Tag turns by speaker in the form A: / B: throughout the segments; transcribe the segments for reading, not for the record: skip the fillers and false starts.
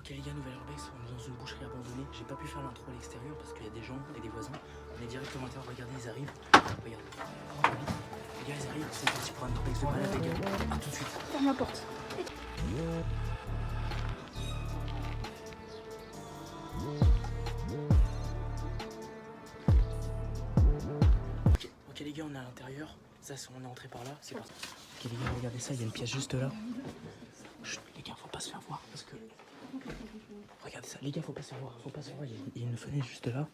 A: Ok les gars, nouvelle urbex, on est dans une boucherie abandonnée. J'ai pas pu faire l'intro à l'extérieur parce qu'il y a des gens et des voisins. On est directement à l'intérieur, regardez, ils arrivent. Regardez. Les gars, ils arrivent, c'est parti pour un urbex de malade les gars. A tout de suite.
B: Ferme la porte.
A: Ok les gars, on est à l'intérieur. Ça, on est entré par là, c'est parti. Ok les gars, regardez ça, il y a une pièce juste là. Chut, les gars, faut pas se faire voir parce que... Regardez ça, les gars, faut pas se faire voir, il y a une fenêtre juste là.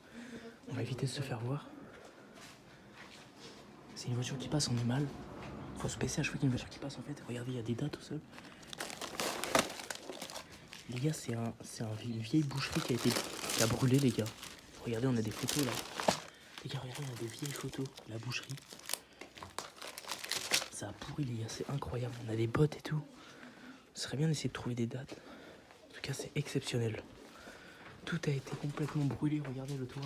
A: On va éviter de se faire voir. C'est une voiture qui passe, on est mal. Faut se baisser à chaque fois qu'il y a une voiture qui passe en fait. Regardez, il y a des dates au sol. Les gars, c'est une vieille boucherie qui a brûlé les gars. Regardez, on a des photos là. Les gars, regardez, on a des vieilles photos. La boucherie. Ça a pourri les gars, c'est incroyable. On a des bottes et tout. Ce serait bien d'essayer de trouver des dates. En tout cas, c'est exceptionnel. Tout a été complètement brûlé. Regardez le toit.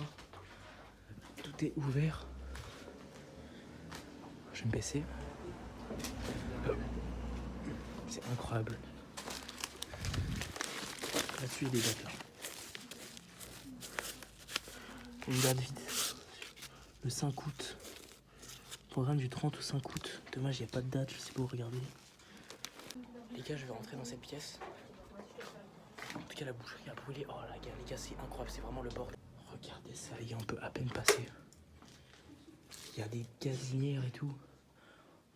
A: Tout est ouvert. Je vais me baisser. C'est incroyable. Là-dessus, il y a des dates là. Une date vide. Le 5 août. Programme du 30 au 5 août. Dommage, il n'y a pas de date, je sais pas où regarder. Les gars, je vais rentrer dans cette pièce. En tout cas, la boucherie a brûlé. Oh là, les gars, c'est incroyable, c'est vraiment le bordel. Regardez ça, les gars, on peut à peine passer. Il y a des gazinières et tout.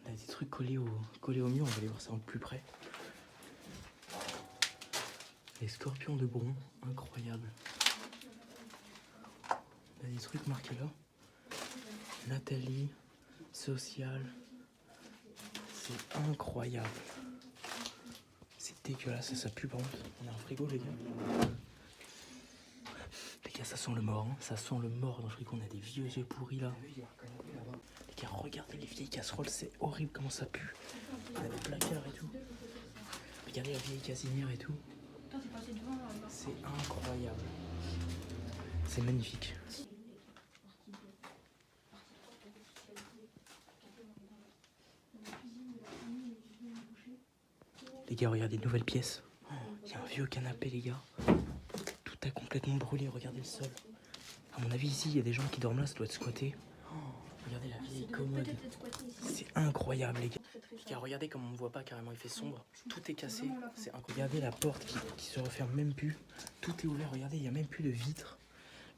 A: On a des trucs collés au mur, on va aller voir ça en plus près. Les scorpions de Bron, incroyable. On a des trucs marqués là. Nathalie, social. C'est incroyable. C'est dégueulasse, ça pue par contre. On a un frigo les gars. Les gars, ça sent le mort, hein. Ça sent le mort dans le frigo. On a des vieux yeux pourris là. Les gars, regardez les vieilles casseroles, c'est horrible comment ça pue. On a des placards et tout. Regardez la vieille casinière et tout. C'est incroyable. C'est magnifique. Les gars, regardez une nouvelle pièce. Il y a un vieux canapé, les gars. Tout a complètement brûlé. Regardez le sol. À mon avis, ici, il y a des gens qui dorment là. Ça doit être squatté. Regardez la vieille commode. C'est incroyable, les gars. Les gars, regardez comme on ne voit pas carrément. Il fait sombre. Tout est cassé. C'est incroyable. Regardez la porte qui se referme même plus. Tout est ouvert. Regardez, il n'y a même plus de vitres.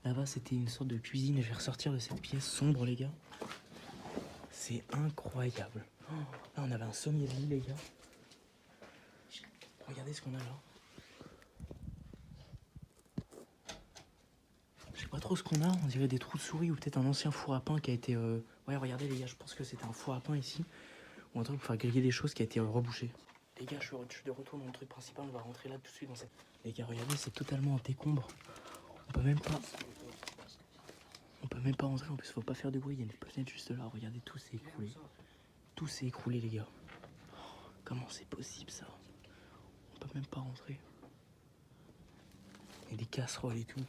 A: Là-bas, c'était une sorte de cuisine. Et je vais ressortir de cette pièce sombre, les gars. C'est incroyable. Là, on avait un sommier de lit, les gars. Regardez ce qu'on a là. Je sais pas trop ce qu'on a. On dirait des trous de souris ou peut-être un ancien four à pain qui a été... Ouais, regardez les gars, je pense que c'était un four à pain ici. Ou un truc pour faire griller des choses qui a été rebouché. Les gars, je suis de retour dans le truc principal. On va rentrer là tout de suite dans cette... Les gars, regardez, c'est totalement en décombre. On peut même pas... On peut même pas rentrer. En plus, faut pas faire de bruit. Il y a une fenêtre juste là. Regardez, tout s'est écroulé. Tout s'est écroulé, les gars. Comment c'est possible, ça? On peut même pas rentrer. Il y a des casseroles et tout.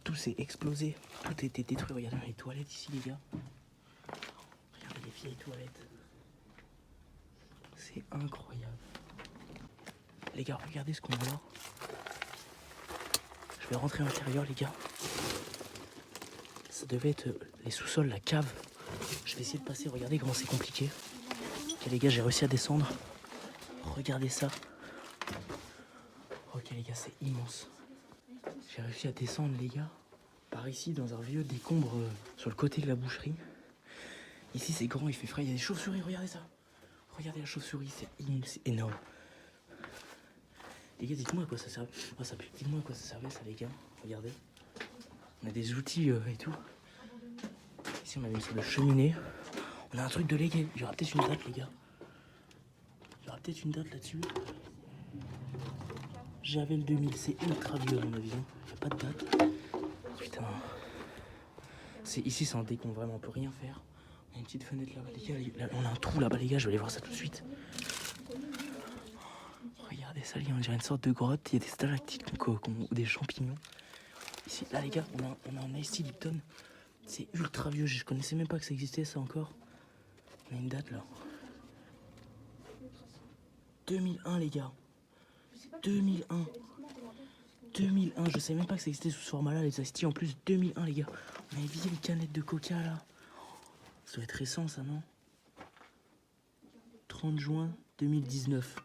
A: Tout s'est explosé. Tout a été détruit. Regardez les toilettes ici, les gars. Regardez les vieilles toilettes. C'est incroyable. Les gars, regardez ce qu'on a là. Je vais rentrer à l'intérieur, les gars. Ça devait être les sous-sols, la cave. Je vais essayer de passer. Regardez comment c'est compliqué. Ok, les gars, j'ai réussi à descendre. Regardez ça. Ok, les gars, c'est immense. J'ai réussi à descendre, les gars, par ici, dans un vieux décombre sur le côté de la boucherie. Ici, c'est grand, il fait frais. Il y a des chauves-souris, regardez ça. Regardez la chauve-souris, c'est énorme. Les gars, dites-moi à quoi ça servait. Oh, ça pue. Dites-moi à quoi ça servait, ça, les gars. Regardez. On a des outils et tout. Ici, on avait une sorte de cheminée. On a un truc de légué. Il y aura peut-être une date, les gars. Il y aura peut-être une date là-dessus. J'avais le 2000, c'est ultra vieux à mon avis. Il n'y a pas de date. Putain. Ici, c'est un décon, vraiment, on peut rien faire. On a une petite fenêtre là-bas, les gars. On a un trou là-bas, les gars, je vais aller voir ça tout de suite. Regardez ça, les gars, on dirait une sorte de grotte. Il y a des stalactites ou des champignons. Ici, là, les gars, on a un Ice Tea Lipton. C'est ultra vieux, je connaissais même pas que ça existait, ça encore. On a une date là. 2001, les gars. 2001. 2001, je savais même pas que ça existait sous ce format-là, les Asti. En plus, 2001, les gars. On avait vidé les canettes de coca, là. Ça doit être récent, ça, non? 30 juin 2019.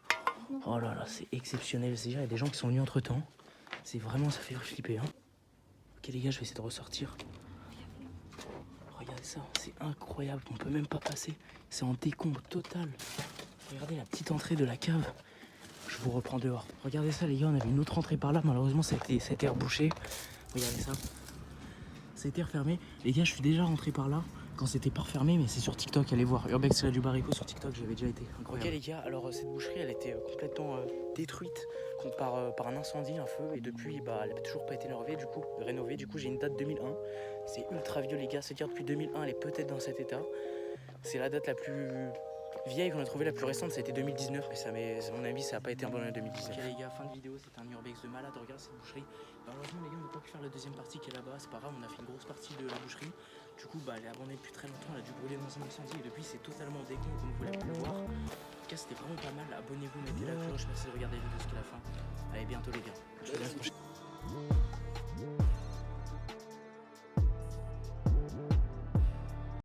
A: Oh là là, c'est exceptionnel. C'est-à-dire, il y a des gens qui sont venus entre-temps. C'est vraiment, ça fait flipper, hein. Ok, les gars, je vais essayer de ressortir. Regardez ça, c'est incroyable. On peut même pas passer. C'est en décombre total. Regardez la petite entrée de la cave. Je vous reprends dehors. Regardez ça, les gars, on avait une autre entrée par là. Malheureusement, ça a été rebouché. Regardez ça. Ça a été refermé. Les gars, je suis déjà rentré par là quand c'était pas refermé, mais c'est sur TikTok. Allez voir. Urbex là du Barico sur TikTok, j'avais déjà été. Incroyable. Ok, les gars, alors cette boucherie, elle était complètement détruite par un incendie, un feu. Et depuis, bah, elle n'a toujours pas été rénovée. Du coup, j'ai une date 2001. C'est ultra vieux, les gars. Se dire depuis 2001, elle est peut-être dans cet état. C'est la date la plus vieille qu'on a trouvée, la plus récente, ça a été 2019, mais à mon avis, ça n'a pas été un bon année 2019. Ok, les gars, fin de vidéo, c'était un urbex de malade. Regarde cette boucherie. Malheureusement, les gars, on n'a pas pu faire la deuxième partie qui est là-bas. C'est pas grave, on a fait une grosse partie de la boucherie. Du coup, bah, elle est abandonnée depuis très longtemps. Elle a dû brûler dans un incendie et depuis, c'est totalement décomplexé comme vous l'avez pu le voir. En tout cas, c'était vraiment pas mal. Abonnez-vous, mettez la cloche, merci de regarder la vidéo jusqu'à la fin. Allez, bientôt, les gars. Je te dis à la prochaine.